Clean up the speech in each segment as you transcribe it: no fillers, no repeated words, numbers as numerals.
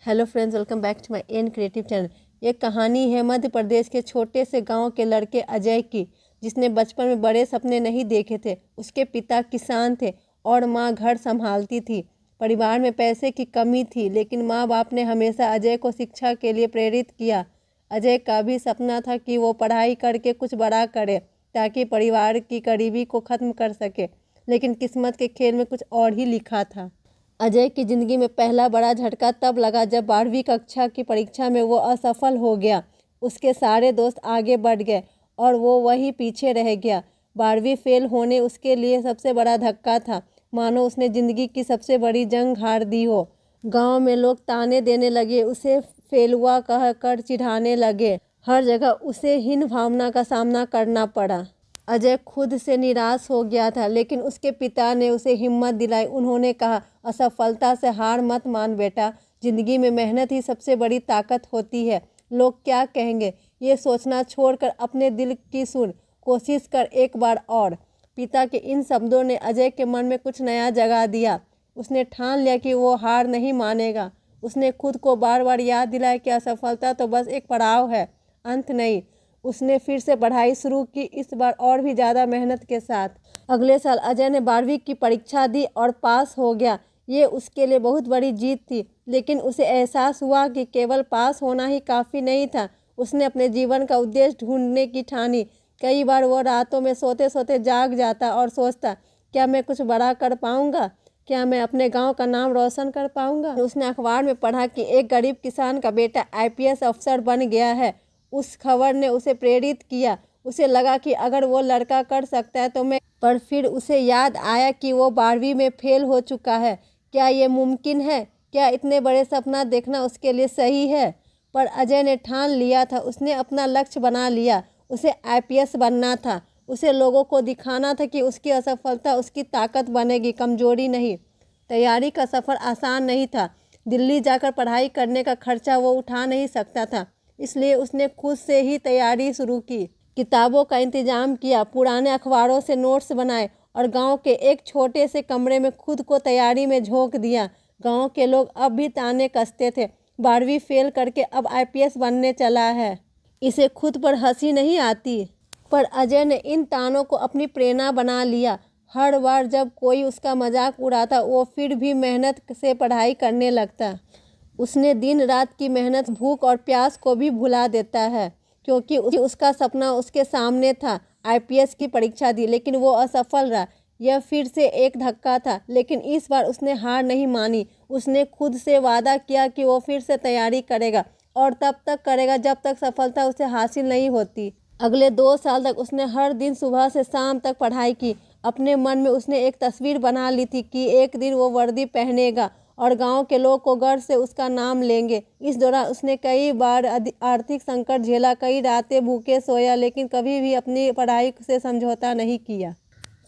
Hello friends, welcome back to my an creative channel. ये कहानी है मध्य प्रदेश के छोटे से गांव के लड़के अजय की, जिसने बचपन में बड़े सपने नहीं देखे थे। उसके पिता किसान थे और माँ घर संभालती थी। परिवार में पैसे की कमी थी, लेकिन माँ बाप ने हमेशा अजय को शिक्षा के लिए प्रेरित किया। अजय का भी सपना था कि वो पढ़ाई करके कुछ बड़ा करे, ताकि परिवार की गरीबी को ख़त्म कर सके। लेकिन किस्मत के खेल में कुछ और ही लिखा था। अजय की ज़िंदगी में पहला बड़ा झटका तब लगा जब 12वीं कक्षा की परीक्षा में वो असफल हो गया। उसके सारे दोस्त आगे बढ़ गए और वो वहीं पीछे रह गया। 12वीं फेल होने उसके लिए सबसे बड़ा धक्का था, मानो उसने ज़िंदगी की सबसे बड़ी जंग हार दी हो। गांव में लोग ताने देने लगे, उसे फेलुआ कह कर चिढ़ाने लगे। हर जगह उसे हीन भावना का सामना करना पड़ा। अजय खुद से निराश हो गया था, लेकिन उसके पिता ने उसे हिम्मत दिलाई। उन्होंने कहा, असफलता से हार मत मान बेटा, जिंदगी में मेहनत ही सबसे बड़ी ताकत होती है। लोग क्या कहेंगे ये सोचना छोड़कर अपने दिल की सुन, कोशिश कर एक बार और। पिता के इन शब्दों ने अजय के मन में कुछ नया जगा दिया। उसने ठान लिया कि वो हार नहीं मानेगा। उसने खुद को बार बार याद दिलाया कि असफलता तो बस एक पड़ाव है, अंत नहीं। उसने फिर से पढ़ाई शुरू की, इस बार और भी ज़्यादा मेहनत के साथ। अगले साल अजय ने 12वीं की परीक्षा दी और पास हो गया। ये उसके लिए बहुत बड़ी जीत थी, लेकिन उसे एहसास हुआ कि केवल पास होना ही काफ़ी नहीं था। उसने अपने जीवन का उद्देश्य ढूंढने की ठानी। कई बार वो रातों में सोते सोते जाग जाता और सोचता, क्या मैं कुछ बड़ा कर पाऊँगा? क्या मैं अपने गाँव का नाम रोशन कर पाऊँगा? उसने अखबार में पढ़ा कि एक गरीब किसान का बेटा IPS अफसर बन गया है। उस खबर ने उसे प्रेरित किया। उसे लगा कि अगर वो लड़का कर सकता है तो मैं। पर फिर उसे याद आया कि वो 12वीं में फेल हो चुका है। क्या ये मुमकिन है? क्या इतने बड़े सपना देखना उसके लिए सही है? पर अजय ने ठान लिया था। उसने अपना लक्ष्य बना लिया। उसे IPS बनना था। उसे लोगों को दिखाना था कि उसकी असफलता उसकी ताकत बनेगी, कमजोरी नहीं। तैयारी का सफ़र आसान नहीं था। दिल्ली जाकर पढ़ाई करने का खर्चा वो उठा नहीं सकता था, इसलिए उसने खुद से ही तैयारी शुरू की। किताबों का इंतजाम किया, पुराने अखबारों से नोट्स बनाए और गांव के एक छोटे से कमरे में खुद को तैयारी में झोंक दिया। गांव के लोग अब भी ताने कसते थे, 12वीं फेल करके अब IPS बनने चला है। इसे खुद पर हंसी नहीं आती, पर अजय ने इन तानों को अपनी प्रेरणा बना लिया। हर बार जब कोई उसका मजाक उड़ाता, वो फिर भी मेहनत से पढ़ाई करने लगता। उसने दिन रात की मेहनत भूख और प्यास को भी भुला देता है, क्योंकि उसका सपना उसके सामने था। IPS की परीक्षा दी, लेकिन वो असफल रहा। यह फिर से एक धक्का था, लेकिन इस बार उसने हार नहीं मानी। उसने खुद से वादा किया कि वो फिर से तैयारी करेगा और तब तक करेगा जब तक सफलता उसे हासिल नहीं होती। अगले 2 साल तक उसने हर दिन सुबह से शाम तक पढ़ाई की। अपने मन में उसने एक तस्वीर बना ली थी कि एक दिन वो वर्दी पहनेगा और गांव के लोग को गर्व से उसका नाम लेंगे। इस दौरान उसने कई बार आर्थिक संकट झेला, कई रातें भूखे सोया, लेकिन कभी भी अपनी पढ़ाई से समझौता नहीं किया।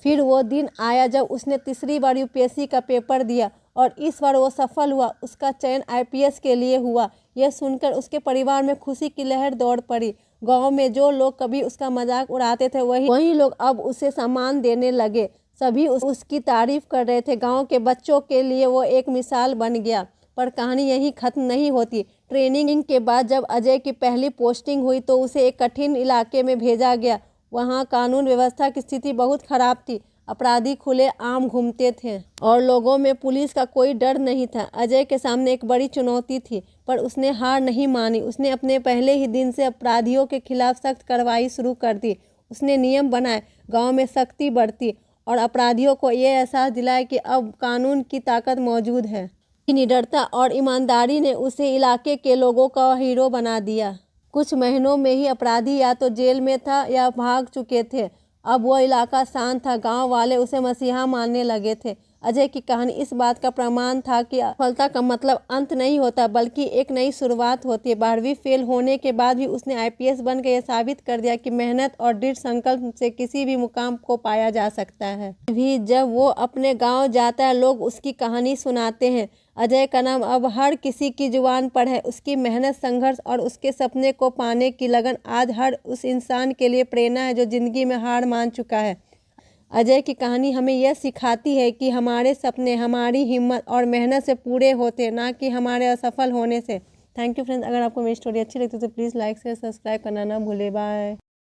फिर वो दिन आया जब उसने तीसरी बार UPSC का पेपर दिया और इस बार वो सफल हुआ। उसका चयन IPS के लिए हुआ। यह सुनकर उसके परिवार में खुशी की लहर दौड़ पड़ी। गांव में जो लोग कभी उसका मजाक उड़ाते थे, वही लोग अब उसे सम्मान देने लगे। सभी उसकी तारीफ कर रहे थे। गांव के बच्चों के लिए वो एक मिसाल बन गया। पर कहानी यहीं खत्म नहीं होती। ट्रेनिंग के बाद जब अजय की पहली पोस्टिंग हुई तो उसे एक कठिन इलाके में भेजा गया। वहाँ कानून व्यवस्था की स्थिति बहुत खराब थी। अपराधी खुले आम घूमते थे और लोगों में पुलिस का कोई डर नहीं था। अजय के सामने एक बड़ी चुनौती थी, पर उसने हार नहीं मानी। उसने अपने पहले ही दिन से अपराधियों के खिलाफ सख्त कार्रवाई शुरू कर दी। उसने नियम बनाए, गांव में सख्ती बढ़ती और अपराधियों को ये एहसास दिलाया कि अब कानून की ताकत मौजूद है। निडरता और ईमानदारी ने उसे इलाके के लोगों का हीरो बना दिया। कुछ महीनों में ही अपराधी या तो जेल में था या भाग चुके थे। अब वह इलाका शांत था। गांव वाले उसे मसीहा मानने लगे थे। अजय की कहानी इस बात का प्रमाण था कि सफलता का मतलब अंत नहीं होता, बल्कि एक नई शुरुआत होती है। 12वीं फेल होने के बाद भी उसने IPS बनकर यह साबित कर दिया कि मेहनत और दृढ़ संकल्प से किसी भी मुकाम को पाया जा सकता है। भी जब वो अपने गांव जाता है, लोग उसकी कहानी सुनाते हैं। अजय का नाम अब हर किसी की जुबान पर है। उसकी मेहनत, संघर्ष और उसके सपने को पाने की लगन आज हर उस इंसान के लिए प्रेरणा है जो जिंदगी में हार मान चुका है। अजय की कहानी हमें यह सिखाती है कि हमारे सपने हमारी हिम्मत और मेहनत से पूरे होते, ना कि हमारे असफल होने से। Thank you friends. अगर आपको मेरी स्टोरी अच्छी लगती है तो प्लीज़ लाइक शेयर सब्सक्राइब करना ना भूले। बाय।